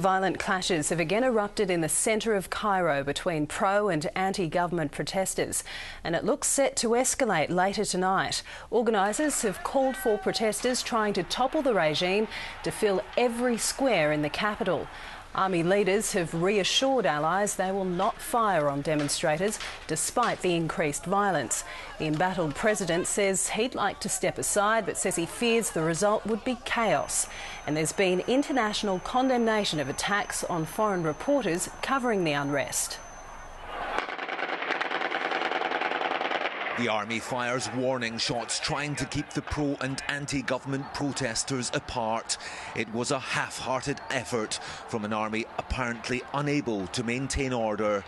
Violent clashes have again erupted in the centre of Cairo between pro- and anti-government protesters, and it looks set to escalate later tonight. Organisers have called for protesters trying to topple the regime to fill every square in the capital. Army leaders have reassured allies they will not fire on demonstrators despite the increased violence. The embattled president says he'd like to step aside but says he fears the result would be chaos. And there's been international condemnation of attacks on foreign reporters covering the unrest. The army fires warning shots trying to keep the pro- and anti-government protesters apart. It was a half-hearted effort from an army apparently unable to maintain order.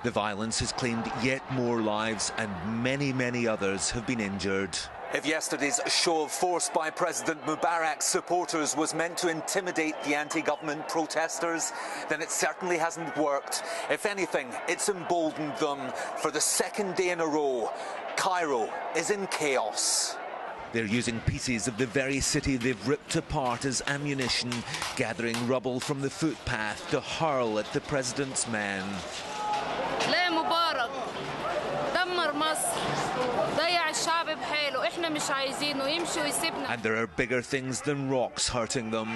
The violence has claimed yet more lives and many others have been injured. If yesterday's show of force by President Mubarak's supporters was meant to intimidate the anti-government protesters, then it certainly hasn't worked. If anything, it's emboldened them. For the second day in a row, Cairo is in chaos. They're using pieces of the very city they've ripped apart as ammunition, gathering rubble from the footpath to hurl at the president's men. And there are bigger things than rocks hurting them.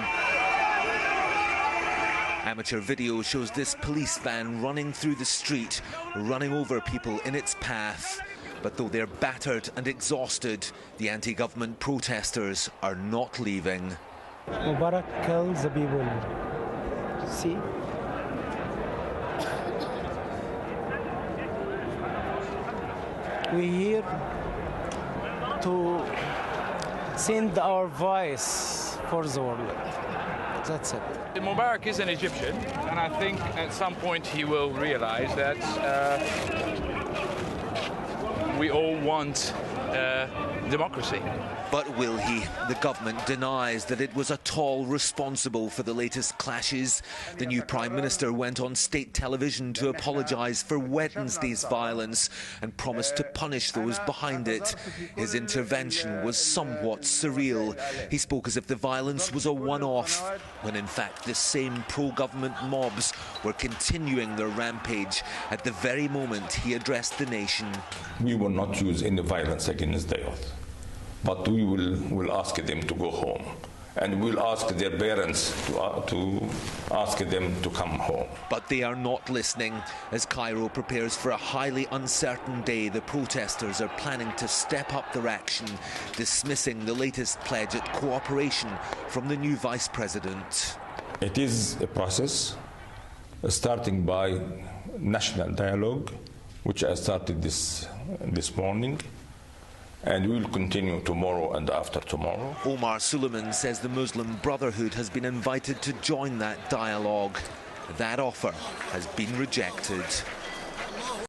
Amateur video shows this police van running through the street, running over people in its path. But though they're battered and exhausted, the anti-government protesters are not leaving. Mubarak kills the people. See? We're here to send our voice for the world. That's it. Mubarak is an Egyptian, and I think at some point he will realize that we all want democracy. But will he? The government denies that it was at all responsible for the latest clashes. The new Prime Minister went on state television to apologise for Wednesday's violence and promised to punish those behind it. His intervention was somewhat surreal. He spoke as if the violence was a one-off, when in fact the same pro-government mobs were continuing their rampage at the very moment he addressed the nation. We will not use any violence against the youth, but we will ask them to go home, and we'll ask their parents to ask them to come home. But they are not listening. As Cairo prepares for a highly uncertain day, the protesters are planning to step up their action, dismissing the latest pledge at cooperation from the new Vice President. It is a process, starting by national dialogue, which I started this morning, and we will continue tomorrow and after tomorrow. Omar Suleiman says the Muslim Brotherhood has been invited to join that dialogue. That offer has been rejected.